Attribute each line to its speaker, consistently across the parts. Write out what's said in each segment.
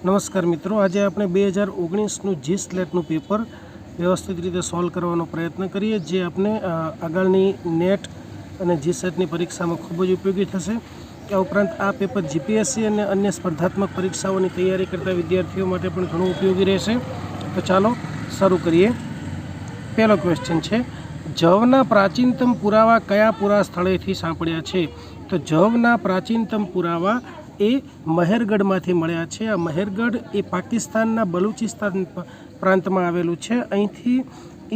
Speaker 1: नमस्कार मित्रों, आज आपणे 2019 जी स्लेटનું पेपर व्यवस्थित रीते सॉल्व करवानो प्रयत्न करिए जे आपने आगाळनी नेट અને जी सेटनी परीक्षामां खूब ज उपयोगी थशे। आ उपरांत आ पेपर जीपीएससी અને अन्य स्पर्धात्मक परीक्षाओनी तैयारी करता विद्यार्थीओ माटे पण घणुं उपयोगी रहेशे। तो चालो शरू करिए। पहलो क्वेश्चन है, जवना प्राचीनतम पुरावा कया पुरा स्थळेथी साँपड्या छे? तो जवना प्राचीनतम पुरावा ए મહેરગઢમાંથી મળ્યા છે। આ મહેરગઢ એ પાકિસ્તાનના બલુચિસ્તાન પ્રાંતમાં આવેલું છે। અહીંથી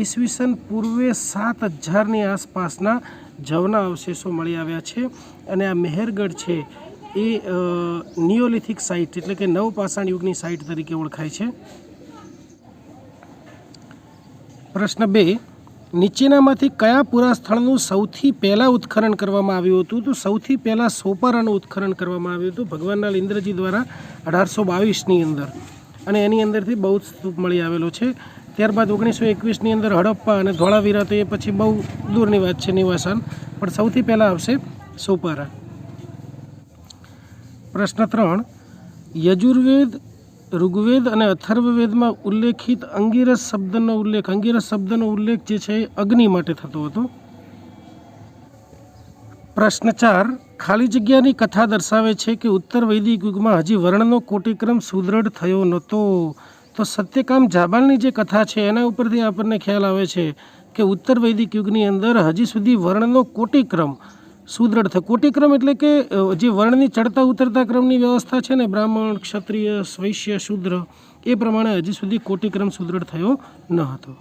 Speaker 1: ઈસવીસન પૂર્વે 7000ની આસપાસના જવના અવશેષો મળી આવ્યા છે અને આ મહેરગઢ છે એ નિયોલિથિક સાઇટ એટલે કે નવપાષાણ યુગની સાઇટ તરીકે ઓળખાય છે। પ્રશ્ન 2, નીચેનામાંથી કયા પુરા સ્થળનું સૌથી પહેલાં ઉત્ખનન કરવામાં આવ્યું હતું? તો સૌથી પહેલાં સોપારાનું ઉત્ખનન કરવામાં આવ્યું હતું ભગવાનલાલ ઇન્દ્રજી દ્વારા 1822ની અંદર, અને એની અંદરથી બૌદ્ધ સ્તૂપ મળી આવેલો છે। ત્યારબાદ 1921ની અંદર હડપ્પા અને ધોળાવીરા, તો એ પછી બહુ દૂરની વાત છે નિવાસાન, પણ સૌથી પહેલાં આવશે સોપારા। પ્રશ્ન 3, યજુર્વેદ, ઋગ્વેદ અને અથર્વવેદમાં ઉલ્લેખિત અંગિરસ શબ્દનો ઉલ્લેખ જે છે અગ્નિ માટે થતો હતો। પ્રશ્ન 4, ખાલી જગ્યાની કથા દર્શાવે છે કે ઉત્તર વૈદિક યુગમાં હજી વર્ણનો કોટિક્રમ સુદૃઢ થયો નહોતો। તો સત્યકામ જાબાલની જે કથા છે એના ઉપરથી આપણને ખ્યાલ આવે છે કે ઉત્તર વૈદિક યુગની અંદર હજી સુધી વર્ણનો કોટિક્રમ સુદૃઢ થયો। કોટિક્રમ એટલે કે જે વર્ણની ચડતા ઉતરતા ક્રમની વ્યવસ્થા છે ને, બ્રાહ્મણ, ક્ષત્રિય, વૈશ્ય, શૂદ્ર, એ પ્રમાણે હજી સુધી કોટિક્રમ સુદૃઢ થયો ન હતો।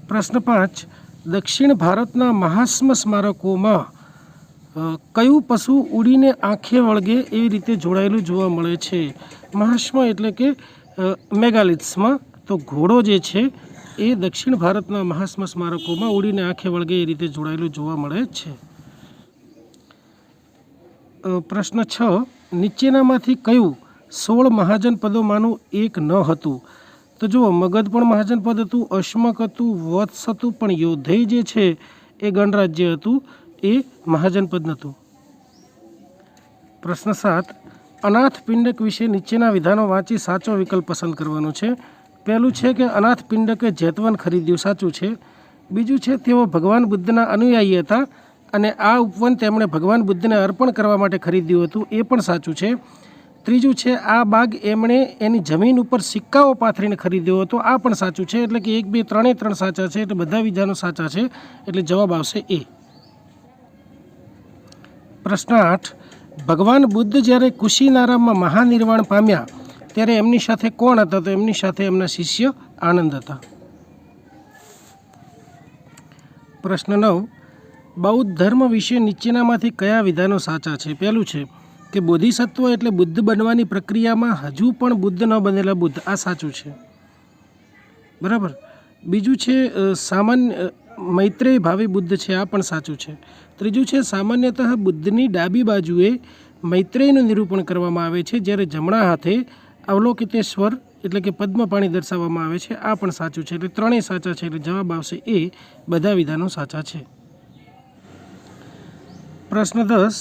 Speaker 1: પ્રશ્ન 5, દક્ષિણ ભારતના મહાસ્મ સ્મારકોમાં કયું પશુ ઉડીને આંખે વળગે એવી રીતે જોડાયેલું જોવા મળે છે? મહાસ્મ એટલે કે મેગાલિથ્સમાં તો ઘોડો જે છે એ દક્ષિણ ભારતના મહાસ્મ સ્મારકોમાં ઉડીને આંખે વળગે એ રીતે જોડાયેલું જોવા મળે છે। પ્રશ્ન 6, નીચેનામાંથી કયું 16 મહાજનપદોમાંનું એક ન હતું? તો જુઓ, મગધ પણ મહાજનપદ હતું, અશ્મક હતું, વત્સ હતું, પણ યોધેય જે છે એ ગણરાજ્ય હતું, એ મહાજનપદ નહોતું। પ્રશ્ન 7, અનાથ પિંડક વિશે નીચેના વિધાનો વાંચી સાચો વિકલ્પ પસંદ કરવાનો છે। પહેલું છે કે અનાથ પિંડકે જેતવન ખરીદ્યું, સાચું છે। બીજું છે તેઓ ભગવાન બુદ્ધના અનુયાયી હતા અને આ ઉપવન તેમણે ભગવાન બુદ્ધને અર્પણ કરવા માટે ખરીદ્યું હતું, એ પણ સાચું છે। ત્રીજું છે આ બાગ એમણે એની જમીન ઉપર સિક્કાઓ પાથરીને ખરીદ્યો હતો, આ પણ સાચું છે। એટલે કે 1, 2, 3 3 સાચા છે, એટલે બધા વિધાનો સાચા છે, એટલે જવાબ આવશે એ। પ્રશ્ન 8, ભગવાન બુદ્ધ જ્યારે કુશીનારામાં મહાનિર્વાણ પામ્યા ત્યારે એમની સાથે કોણ હતા? તો એમની સાથે એમના શિષ્ય આનંદ હતા। પ્રશ્ન 9, બૌદ્ધ ધર્મ વિશે નીચેનામાંથી કયા વિધાનો સાચા છે? પહેલું છે કે બોધિસત્વ એટલે બુદ્ધ બનવાની પ્રક્રિયામાં હજુ પણ બુદ્ધ ન બનેલા બુદ્ધ, આ સાચું છે, બરાબર। બીજું છે સામાન્ય મૈત્રેય ભાવી બુદ્ધ છે, આ પણ સાચું છે। ત્રીજું છે સામાન્યતઃ બુદ્ધની ડાબી બાજુએ મૈત્રેયનું નિરૂપણ કરવામાં આવે છે, જ્યારે જમણા હાથે અવલોકિતેશ્વર એટલે કે પદ્મપાણી દર્શાવવામાં આવે છે, આ પણ સાચું છે, એટલે ત્રણેય સાચા છે, એટલે જવાબ આવશે એ, બધા વિધાનો સાચા છે। પ્રશ્ન 10,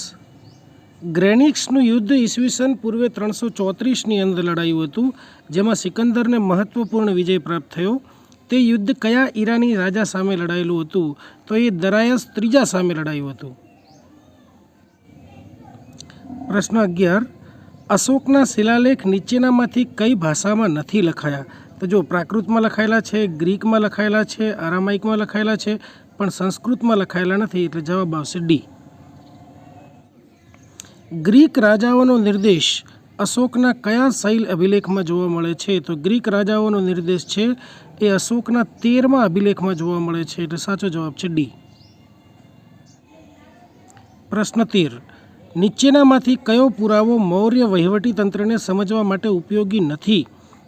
Speaker 1: ગ્રેનિક્સનું યુદ્ધ ઈસવીસન પૂર્વે 334ની અંદર લડાયું હતું, જેમાં સિકંદરને મહત્વપૂર્ણ વિજય પ્રાપ્ત થયો। તે યુદ્ધ કયા ઈરાની રાજા સામે લડાયેલું હતું? તો એ દરાયસ ત્રીજા સામે લડાયું હતું। પ્રશ્ન 11, અશોકના શિલાલેખ નીચેનામાંથી કઈ ભાષામાં નથી લખાયા? તો જો પ્રાકૃતમાં લખાયેલા છે, ગ્રીકમાં લખાયેલા છે, આરામાઇકમાં લખાયેલા છે, પણ સંસ્કૃતમાં લખાયેલા નથી, એટલે જવાબ આવશે ડી। ગ્રીક રાજાઓનો નિર્દેશ અશોકના કયા શૈલ અભિલેખમાં જોવા મળે છે? તો ગ્રીક રાજાઓનો નિર્દેશ છે એ અશોકના 13મા અભિલેખમાં જોવા મળે છે, એટલે સાચો જવાબ છે ડી। પ્રશ્ન 13, નીચેનામાંથી કયો પુરાવો મૌર્ય વહીવટીતંત્રને સમજવા માટે ઉપયોગી નથી?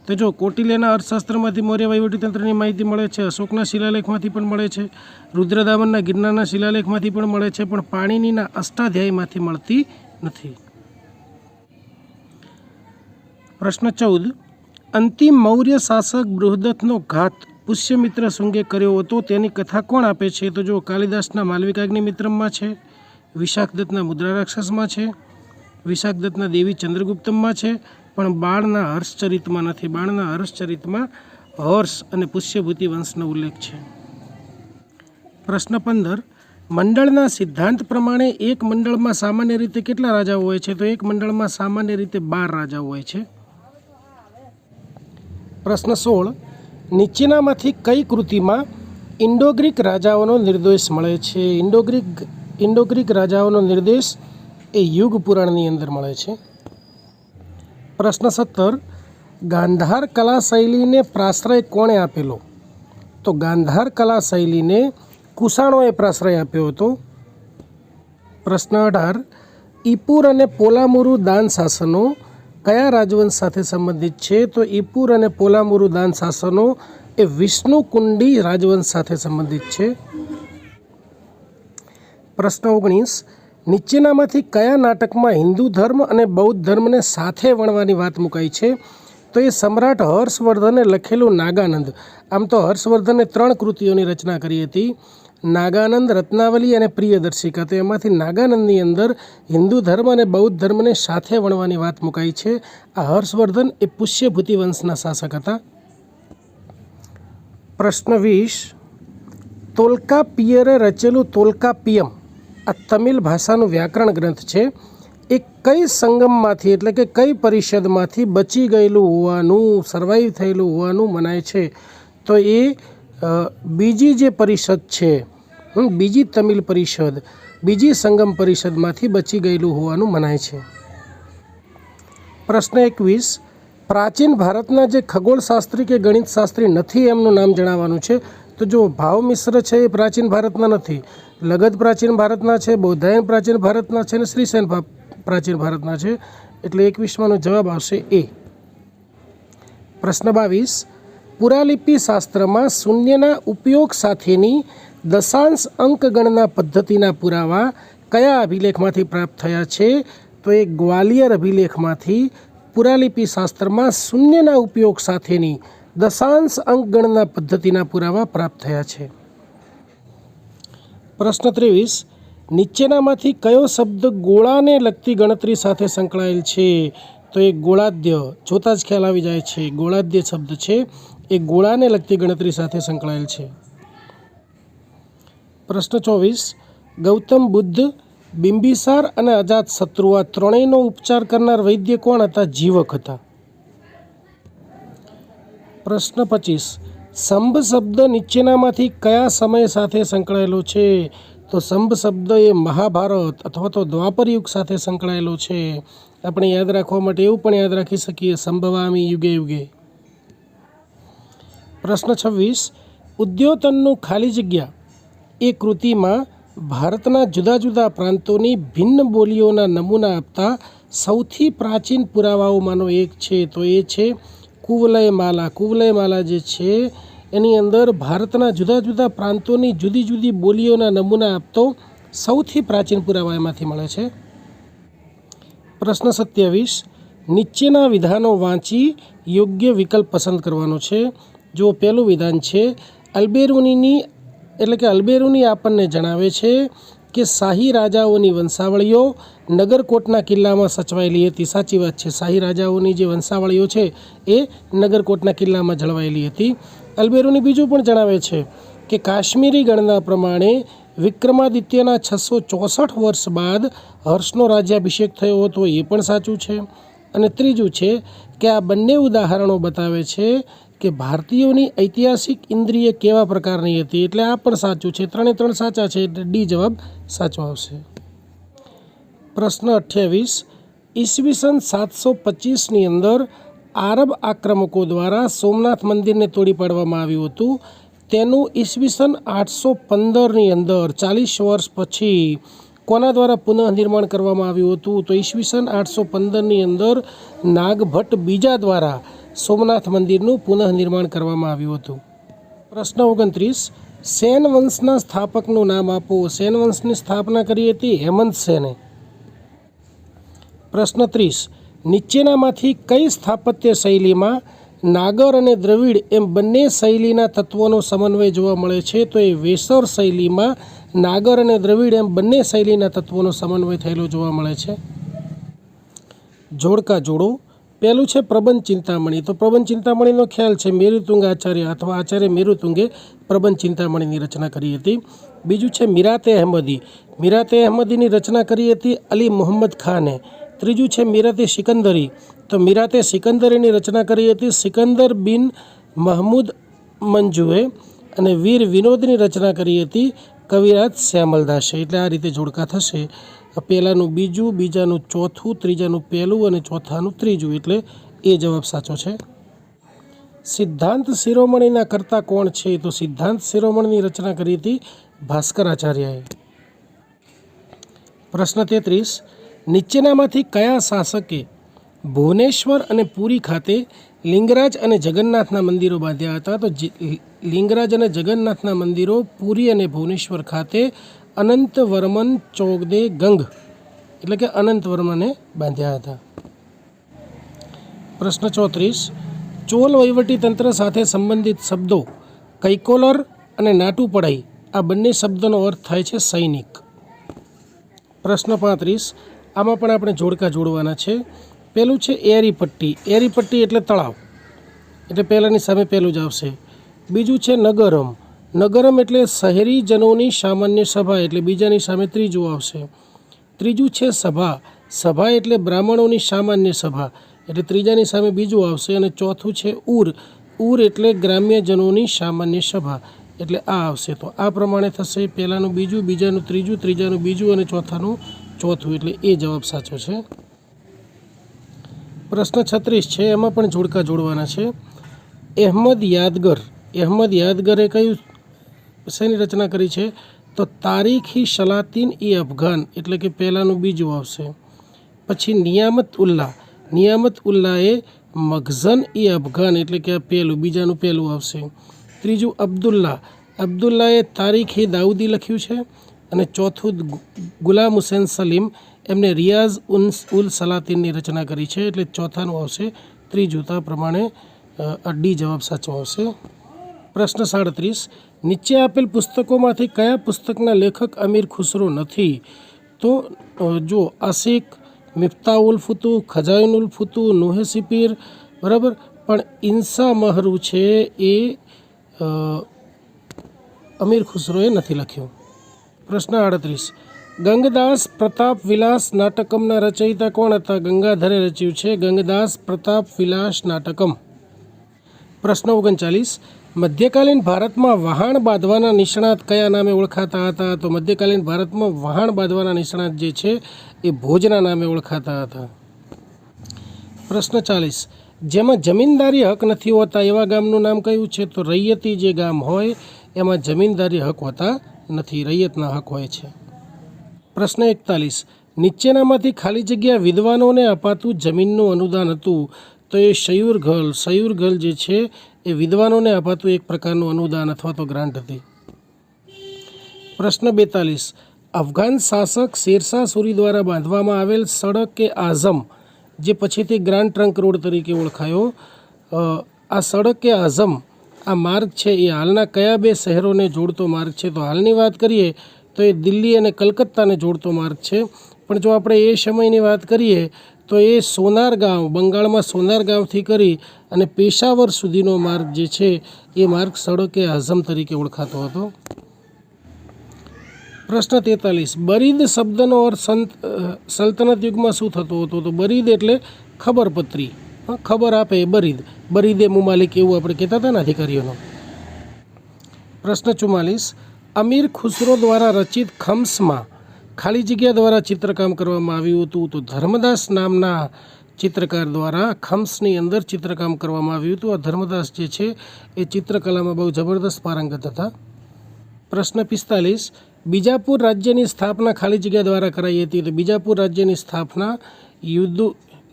Speaker 1: તો જો કૌટિલ્યના અર્થશાસ્ત્રમાંથી મૌર્ય વહીવટીતંત્રની માહિતી મળે છે, અશોકના શિલાલેખમાંથી પણ મળે છે, રુદ્રદામનના ગિરનારના શિલાલેખમાંથી પણ મળે છે, પણ પાણિનીના અષ્ટાધ્યાયીમાંથી મળતી નથી। પ્રશ્ન 14, અંતિમ મૌર્ય શાસક બૃહદત્તનો ઘાત પુષ્યમિત્ર શુંગે કર્યો હતો, તેની કથા કોણ આપે છે? તો જો કાલિદાસના માલવિકાગ્નિમિત્રમમાં છે, વિશાખદત્તના મુદ્રા રાક્ષસમાં છે, વિશાખદત્તના દેવી ચંદ્રગુપ્તમમાં છે, પણ બાળના હર્ષચરિતમાં નથી. બાળના હર્ષચરિતમાં હર્ષ અને પુષ્યભૂતિ વંશનો ઉલ્લેખ છે. પ્રશ્ન 15. મંડળના સિદ્ધાંત પ્રમાણે એક મંડળમાં સામાન્ય રીતે કેટલા રાજાઓ હોય છે? તો એક મંડળમાં સામાન્ય રીતે 12 રાજાઓ હોય છે. પ્રશ્ન 16. નીચેનામાંથી કઈ કૃતિમાં ઇન્ડો ગ્રીક રાજાઓનો નિર્દેશ મળે છે? ઇન્ડો ગ્રીક રાજાઓનો નિર્દેશ એ યુગ પુરાણની અંદર મળે છે. પ્રશ્ન 17. ગાંધાર કલા શૈલીને પ્રાશ્રય કોણે આપેલો? તો ગાંધાર કલા શૈલીને કુષાણોએ પ્રાશ્રય આપ્યો હતો. પ્રશ્ન 18. ઈપુર અને પોલામુરુ દાન શાસનો કયા રાજવંશ સાથે સંબંધિત છે? તો ઈપુર અને પોલામુરુ દાન શાસનો એ વિષ્ણુકુંડી રાજવંશ સાથે સંબંધિત છે. પ્રશ્ન 19. નીચેનામાંથી કયા નાટકમાં હિન્દુ ધર્મ અને બૌદ્ધ ધર્મને સાથે વણવાની વાત મુકાઈ છે? તો એ સમ્રાટ હર્ષવર્ધને લખેલું નાગાનંદ. આમ તો હર્ષવર્ધને 3 કૃતિઓની રચના કરી હતી, નાગાનંદ, રત્નાવલી અને પ્રિયદર્શિકા. તો એમાંથી નાગાનંદની અંદર હિન્દુ ધર્મ અને બૌદ્ધ ધર્મને સાથે વણવાની વાત મુકાઈ છે. આ હર્ષવર્ધન એ પુષ્યભૂતિ વંશના શાસક હતા. પ્રશ્ન 20. તોલ્કાપિયરે રચેલું તોલ્કાપિયમ આ તમિલ ભાષાનું વ્યાકરણ ગ્રંથ છે. એ કઈ સંગમમાંથી એટલે કે કઈ પરિષદમાંથી બચી ગયેલું હોવાનું, સર્વાઈવ થયેલું હોવાનું મનાય છે? તો એ બીજી જે પરિષદ છે, બીજી તમિલ પરિષદ, બીજી સંગમ પરિષદમાંથી બચી ગયેલું હોવાનું મનાય છે. પ્રશ્ન 21. પ્રાચીન ભારતના જે ખગોળશાસ્ત્રી કે ગણિતશાસ્ત્રી નથી એમનું નામ જણાવવાનું છે. તો જો ભાવમિશ્ર છે એ પ્રાચીન ભારતના નથી, લગત પ્રાચીન ભારતના છે, બૌદ્ધાયન પ્રાચીન ભારતના છે અને શ્રીસેન પ્રાચીન ભારતના છે. એટલે 21માંનો જવાબ આવશે એ. પ્રશ્ન 22. પુરાલિપિ શાસ્ત્રમાં શૂન્યના ઉપયોગ સાથેની દશાંશ અંક ગણના પદ્ધતિના પુરાવા કયા અભિલેખમાંથી પ્રાપ્ત થયા છે? તો એ ગ્વાલિયર અભિલેખમાંથી પુરાલિપિ શાસ્ત્રમાં શૂન્યના ઉપયોગ સાથેની દશાંશ અંક ગણના પદ્ધતિના પુરાવા પ્રાપ્ત થયા છે. પ્રશ્ન 23. નીચેનામાંથી કયો શબ્દ ગોળાને લગતી ગણતરી સાથે સંકળાયેલ છે? તો એ ગોળાદ્ય. જોતાં જ ખ્યાલ આવી જાય છે, ગોળાદ્ય શબ્દ છે એ ગોળાને લગતી ગણતરી સાથે સંકળાયેલ છે. પ્રશ્ન 24. ગૌતમ બુદ્ધ, બિંબિસાર અને અજાતશત્રુ આ ત્રણેયનો ઉપચાર કરનાર વૈદ્ય કોણ હતા? જીવક હતા. પ્રશ્ન 25. સંભ શબ્દ નીચેનામાંથી કયા સમય સાથે સંકળાયેલો છે? તો સંભ શબ્દ એ મહાભારત અથવા તો દ્વાપર યુગ સાથે સંકળાયેલો છે. આપણે યાદ રાખવા માટે એવું પણ યાદ રાખી શકીએ, સંભવામી યુગે યુગે. પ્રશ્ન 26. ઉદ્યોતનનું ખાલી જગ્યા એ કૃતિમાં ભારતના જુદા જુદા પ્રાંતોની ભિન્ન બોલીઓના નમૂના આપતા સૌથી પ્રાચીન પુરાવાઓમાંનો એક છે. તો એ છે કુવલયમાલા. કુવલયમાલા જે છે એની અંદર ભારતના જુદા જુદા પ્રાંતોની જુદી જુદી બોલીઓના નમૂના આપતો સૌથી પ્રાચીન પુરાવા એમાંથી મળે છે. પ્રશ્ન 27. નીચેના વિધાનો વાંચી યોગ્ય વિકલ્પ પસંદ કરવાનો છે. જો પહેલું વિધાન છે અલ્બેરુની આપણને જણાવે છે કે શાહી રાજાઓની વંશાવળીઓ નગરકોટના કિલ્લામાં સચવાયેલી હતી. સાચી વાત છે, શાહી રાજાઓની જે વંશાવળીઓ છે એ નગરકોટના કિલ્લામાં જળવાયેલી હતી. અલ્બેરુની બીજું પણ જણાવે છે કે કાશ્મીરી ગણના પ્રમાણે વિક્રમાદિત્યના 664 વર્ષ બાદ હર્ષનો રાજ્યાભિષેક થયો હતો. એ પણ સાચું છે. અને ત્રીજું છે કે આ બંને ઉદાહરણો બતાવે છે કે ભારતીયોની ઐતિહાસિક ઇન્દ્રિય કેવા પ્રકારની હતી. એટલે આ પણ સાચું છે. 3 સાચા છે એટલે ડી જવાબ સાચો આવશે. પ્રશ્ન 28. ઈસવીસન 725ની અંદર આરબ આક્રમકો દ્વારા સોમનાથ મંદિરને તોડી પાડવામાં આવ્યું હતું. તેનું ઈસવીસન 815ની અંદર 40 વર્ષ પછી કોના દ્વારા પુનઃનિર્માણ કરવામાં આવ્યું હતું? તો ઈસવીસન 815ની અંદર નાગભટ્ટ બીજા દ્વારા સોમનાથ મંદિરનું પુનઃનિર્માણ કરવામાં આવ્યું હતું. પ્રશ્ન 29. સેન વંશના સ્થાપકનું નામ આપો. સેન વંશની સ્થાપના કરી હતી હેમંત સેને. પ્રશ્ન 30. નીચેનામાંથી કઈ સ્થાપત્ય શૈલીમાં નાગર અને દ્રવિડ એમ બંને શૈલીના તત્વોનો સમન્વય જોવા મળે છે? તો એ વેસર શૈલીમાં નાગર અને દ્રવિડ એમ બંને શૈલીના તત્વોનો સમન્વય થયેલો જોવા મળે છે. જોડકા જોડો. પહેલું છે પ્રબંધ ચિંતામણી. તો પ્રબંધ ચિંતામણીનો ખ્યાલ છે મેરુતુંગ આચાર્ય અથવા આચાર્ય મેરુતુંગે પ્રબંધ ચિંતામણીની રચના કરી હતી. બીજું છે મીરાતે અહેમદી. મીરાતે અહેમદીની રચના કરી હતી અલી મોહમ્મદ ખાને. ત્રીજું છે મીરાતે સિકંદરી. તો મીરાતે સિકંદરીની રચના કરી હતી સિકંદર બિન મહમૂદ મંજુએ. અને વીર વિનોદની રચના કરી હતી કવિરાજ શ્યામલદાસે. એટલે આ રીતે જોડકા થશે. પહેલાંનું બીજું, બીજાનું ચોથું, ત્રીજાનું પહેલું અને ચોથાનું ત્રીજું. એટલે એ જવાબ સાચો છે. સિદ્ધાંત શિરોમણીના કર્તા કોણ છે? તો સિદ્ધાંત શિરોમણીની રચના કરી હતી ભાસ્કરાચાર્યએ. પ્રશ્ન 33. નીચેનામાંથી કયા શાસકે ભુવનેશ્વર અને પુરી ખાતે લિંગરાજ અને જગન્નાથના મંદિરો બાંધ્યા હતા? તો લિંગરાજ અને જગન્નાથના મંદિરો પુરી અને ભુવનેશ્વર ખાતે અનંતવર્મન ચોગદે ગંગ એટલે કે અનંતવર્મને બાંધ્યા હતા. પ્રશ્ન 34. ચોલ વહીવટીતંત્ર સાથે સંબંધિત શબ્દો કૈકોલર અને નાટુપડાઈ આ બંને શબ્દોનો અર્થ થાય છે સૈનિક. પ્રશ્ન 35. આમાં પણ આપણે જોડકા જોડવાના છે. પહેલું છે એરીપટ્ટી. એરીપટ્ટી એટલે તળાવ, એટલે પહેલાંની સામે પહેલું જ આવશે. બીજું છે નગરમ. નગરમ એટલે શહેરીજનોની સામાન્ય સભા, એટલે બીજાની સામે ત્રીજું આવશે. ત્રીજું છે સભા. સભા એટલે બ્રાહ્મણોની સામાન્ય સભા, એટલે ત્રીજાની સામે બીજું આવશે. અને ચોથું છે ઉર. ઉર એટલે ગ્રામ્યજનોની સામાન્ય સભા, એટલે આ આવશે. તો આ પ્રમાણે થશે પહેલાંનું બીજું, બીજાનું ત્રીજું, ત્રીજાનું બીજું અને ચોથાનું ચોથું. એટલે એ જવાબ સાચો છે. પ્રશ્ન 36 છે, એમાં પણ જોડકા જોડવાના છે. અહેમદ યાદગર. અહેમદ યાદગરે કયું શેની રચના કરી છે? તો તારીખી સલાતીન એ અફઘાન, એટલે કે પહેલાંનું બીજું આવશે. પછી નિયામત ઉલ્લાહ. નિયામત ઉલ્લાહે મખઝન એ અફઘાન, એટલે કે આ પહેલું, બીજાનું પહેલું આવશે. ત્રીજું અબ્દુલ્લા. અબ્દુલ્લાએ તારીખ એ દાઉદી લખ્યું છે. અને ચોથું ગુલામ હુસેન સલીમ, એમને રિયાઝ ઉલ સલાતીનની રચના કરી છે, એટલે ચોથાનું આવશે ત્રીજું. તો આ પ્રમાણે ડી જવાબ સાચો આવશે. પ્રશ્ન 37. નીચે આપેલ પુસ્તકોમાંથી કયા પુસ્તકના લેખક અમીર ખુસરો નથી? તો જો આશિક, મિફ્તાઉલ ફુતુ, ખજાઇનુલ ફુતુ, નુહે સિપીર, બરાબર. પણ ઇન્સા મહરુ છે એ અમીર ખુસરોએ નથી લખ્યું. પ્રશ્ન 38. ગંગદાસ પ્રતાપ વિલાસ નાટકમના રચયિતા કોણ હતા? ગંગાધરે રચ્યું છે ગંગદાસ પ્રતાપ વિલાસ નાટકમ. પ્રશ્ન 39. મધ્યકાલીન ભારતમાં વહાણ બાંધવાના નિષ્ણાત કયા નામે ઓળખાતા હતા? તો મધ્યકાલીન ભારતમાં વહાણ બાંધવાના નિષ્ણાત જે છે એ ભોજના નામે ઓળખાતા હતા. પ્રશ્ન 40. જેમાં જમીનદારી હક નથી હોતા એવા ગામનું નામ કયું છે? તો રૈયતી જે ગામ હોય એમાં જમીનદારી હક હોતા નથી, રૈયતના હક હોય છે. પ્રશ્ન 41. નીચેનામાંથી ખાલી જગ્યા વિદ્વાનોને અપાતું જમીનનું અનુદાન હતું? તો એ સયુરઘલ. સયુરઘલ જે છે એ વિદ્વાનોને અપાતું એક પ્રકારનું અનુદાન અથવા તો ગ્રાન્ટ હતી. પ્રશ્ન 42. અફઘાન શાસક શેરશાહ સૂરી દ્વારા બાંધવામાં આવેલ સડક એ આઝમ, જે પછીથી ગ્રાન્ડ ટ્રંક રોડ તરીકે ઓળખાયો, આ સડક એ આઝમ, આ માર્ગ છે એ હાલના કયા બે શહેરોને જોડતો માર્ગ છે? તો હાલની વાત કરીએ તો એ દિલ્હી અને કલકત્તાને જોડતો માર્ગ છે. પણ જો આપણે એ સમયની વાત કરીએ તો એ સોનાર ગાંવ, બંગાળમાં સોનાર ગાંવથી કરી અને પેશાવર સુધીનો માર્ગ જે છે એ માર્ગ સડક એ આઝમ તરીકે ઓળખાતો હતો. પ્રશ્ન 43. બરીદ શબ્દનો અર્થ સલ્તનત યુગમાં શું થતો હતો? તો બરીદ એટલે ખબરપત્રી, ખબર આપે એ બરીદ. બરીદે મુમાલિક એવું આપણે કહેતા હતા ને અધિકારીઓનો. પ્રશ્ન 44. અમીર ખુસરો દ્વારા રચિત ખમ્સમાં ખાલી જગ્યા દ્વારા ચિત્રકામ કરવામાં આવ્યું હતું? તો ધર્મદાસ નામના ચિત્રકાર દ્વારા ખમ્સની અંદર ચિત્રકામ કરવામાં આવ્યું હતું. આ ધર્મદાસ જે છે એ ચિત્રકલામાં બહુ જબરદસ્ત પારંગત હતા. પ્રશ્ન 45. બીજાપુર રાજ્યની સ્થાપના ખાલી જગ્યા દ્વારા કરાઈ હતી? તો બીજાપુર રાજ્યની સ્થાપના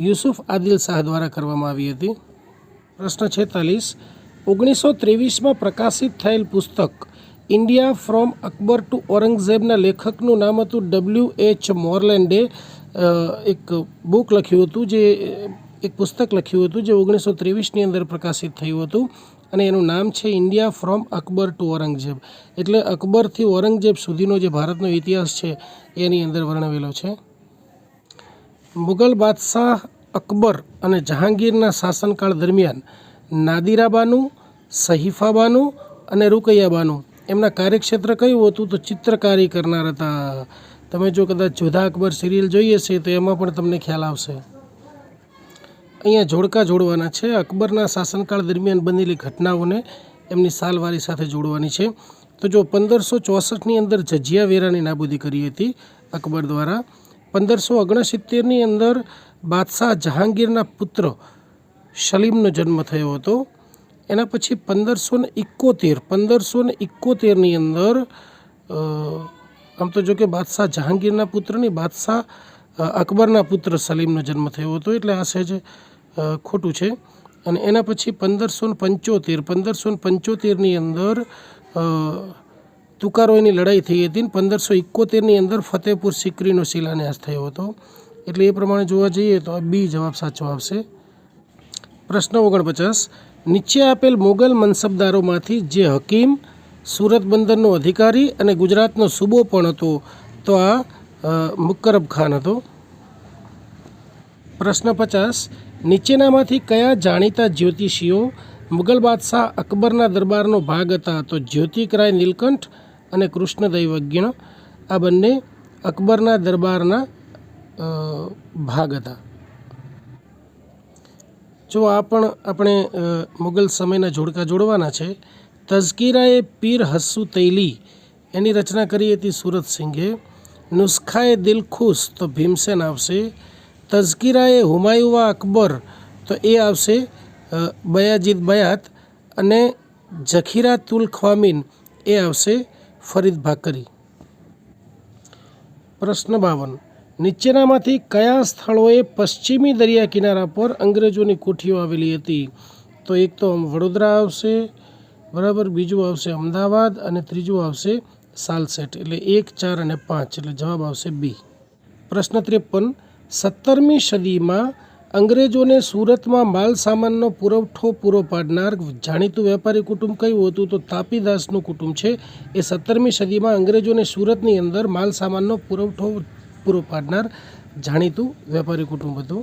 Speaker 1: યુસુફ આદિલ શાહ દ્વારા કરવામાં આવી હતી. પ્રશ્ન 46. 1923માં પ્રકાશિત થયેલ પુસ્તક ઇન્ડિયા ફ્રોમ અકબર ટુ ઔરંગઝેબના લેખકનું નામ હતું W.H. મોરલેન્ડે એક બુક લખ્યું હતું, જે એક પુસ્તક લખ્યું હતું જે 1923ની અંદર પ્રકાશિત થયું હતું, અને એનું નામ છે India from Akbar to Aurangzeb. એટલે અકબરથી ઔરંગઝેબ સુધીનો જે ભારતનો ઇતિહાસ છે એની અંદર વર્ણવેલો છે. મુગલ બાદશાહ અકબર અને જહાંગીરના શાસનકાળ દરમિયાન નાદિરાબાનુ, સહીફાબાનુ અને રૂકૈયાબાનુ એમના કાર્યક્ષેત્ર કયું હતું? તો ચિત્રકારી કરનાર હતા. તમે જો કદાચ જોધા અકબર સિરિયલ જોઈએ છે તો એમાં પણ તમને ખ્યાલ આવશે. અહીંયા જોડકા જોડવાના છે. અકબરના શાસનકાળ દરમિયાન બનેલી ઘટનાઓને એમની સાલવારી સાથે જોડવાની છે. તો જો 1564ની અંદર જજિયા વેરાની નાબૂદી કરી હતી અકબર દ્વારા. 1569ની અંદર બાદશાહ જહાંગીરના પુત્ર સલીમનો જન્મ થયો હતો. એના પછી 1571ની અંદર આમ તો જો કે બાદશાહ જહાંગીરના પુત્ર નહીં, બાદશાહ અકબરના પુત્ર સલીમનો જન્મ થયો હતો, એટલે આ સહેજ ખોટું છે. અને એના પછી 1575ની અંદર તુકારોયની લડાઈ થઈ હતી. 1571ની અંદર ફતેહપુર સિકરીનો શિલાન્યાસ થયો હતો. એટલે એ પ્રમાણે જોવા જઈએ તો આ બી જવાબ સાચો આવશે. પ્રશ્ન 49, નીચે આપેલ મુગલ મનસબદારોમાંથી જે હકીમ, સુરત બંદરનો અધિકારી અને ગુજરાતનો સૂબો પણ હતો, તો આ મુકરબ ખાન હતો. પ્રશ્ન 50, નીચેનામાંથી કયા જાણીતા જ્યોતિષીઓ મુગલ બાદશાહ અકબરના દરબારનો ભાગ હતા? તો જ્યોતિકરાય નીલકંઠ અને કૃષ્ણદૈવજ્ઞ આ બંને અકબરના દરબારના ભાગ હતા. જો આ પણ આપણે મુગલ સમયના જોડકા જોડવાના છે. તઝકીરાએ પીર હસ્સુ તૈલી એની રચના કરી હતી સુરત સિંઘે. નુસ્ખાએ દિલખુશ તો ભીમસેન આવશે. તઝકીરાએ હુમાયુવા અકબર તો એ આવશે બયાજીદ બયાત. અને જખીરાતુલ ખ્વામીન એ આવશે ફરીદ ભાકરી. પ્રશ્ન 52, નીચેનામાંથી કયા સ્થળોએ પશ્ચિમી દરિયા કિનારા પર અંગ્રેજોની કોઠીઓ આવેલી હતી? તો એક તો વડોદરા આવશે, બરાબર, બીજું આવશે અમદાવાદ અને ત્રીજું આવશે સાલસેટ. એટલે 1, 4 અને 5 એટલે જવાબ આવશે બી. પ્રશ્ન 53, 17મી સદીમાં અંગ્રેજોને સુરતમાં માલ સામાનનો પુરવઠો પૂરો પાડનાર જાણીતું વેપારી કુટુંબ કયું હતું? તો તાપીદાસનું કુટુંબ છે. એ 17મી સદીમાં અંગ્રેજોને સુરતની અંદર માલ સામાનનો પુરવઠો પૂરો પાડનાર જાણીતું વેપારી કુટુંબ હતું.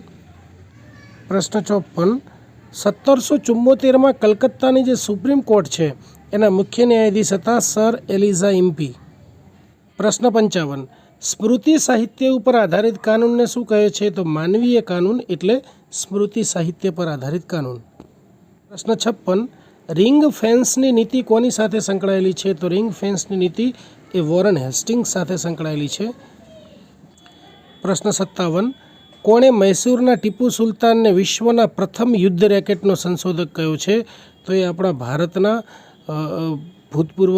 Speaker 1: પ્રશ્ન 54, 1774માં કલકત્તાની જે સુપ્રીમ કોર્ટ છે એના મુખ્ય ન્યાયાધીશ હતા સર એલિઝા ઇમ્પી. પ્રશ્ન 55, સ્મૃતિ સાહિત્ય ઉપર આધારિત કાનૂનને શું કહે છે? તો માનવીય કાનૂન એટલે સ્મૃતિ સાહિત્ય પર આધારિત કાનૂન. પ્રશ્ન 56, રિંગ ફેન્સની નીતિ કોની સાથે સંકળાયેલી છે? તો રિંગ ફેન્સની નીતિ એ વોરન હેસ્ટિંગ્સ સાથે સંકળાયેલી છે. પ્રશ્ન 57, કોણે મૈસૂરના ટીપુ સુલતાનને વિશ્વના પ્રથમ યુદ્ધ રેકેટનો સંશોધક કહ્યો છે? તો એ આપણા ભારતના ભૂતપૂર્વ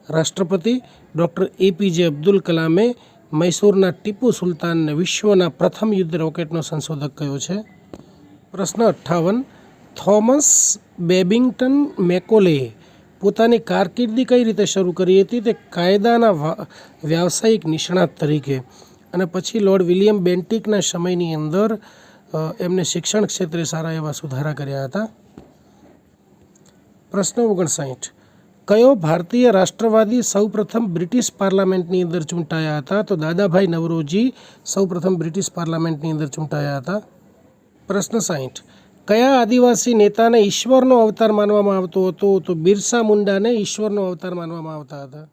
Speaker 1: રાષ્ટ્રપતિ ડૉક્ટર APJ અબ્દુલ કલામે મૈસૂરના ટીપુ સુલતાનને વિશ્વના પ્રથમ યુદ્ધ રોકેટનો સંશોધક કહ્યો છે. પ્રશ્ન 58, થોમસ બેબિંગ્ટન મેકોલેએ પોતાની કારકિર્દી કઈ રીતે શરૂ કરી હતી? તે કાયદાના વ્યાવસાયિક નિષ્ણાત તરીકે. અને પછી લોર્ડ વિલિયમ બેન્ટિકના સમયની અંદર એમને શિક્ષણ ક્ષેત્રે સારા એવા સુધારા કર્યા હતા. પ્રશ્ન 59, કયો ભારતીય રાષ્ટ્રવાદી સૌપ્રથમ બ્રિટિશ પાર્લામેન્ટની અંદર ચૂંટાયા હતા? તો દાદાભાઈ નવરોજી સૌપ્રથમ બ્રિટિશ પાર્લામેન્ટની અંદર ચૂંટાયા હતા. પ્રશ્ન 60, કયા આદિવાસી નેતાને ઈશ્વરનો અવતાર માનવામાં આવતો હતો? તો બિરસા મુંડાને ઈશ્વરનો અવતાર માનવામાં આવતા હતા.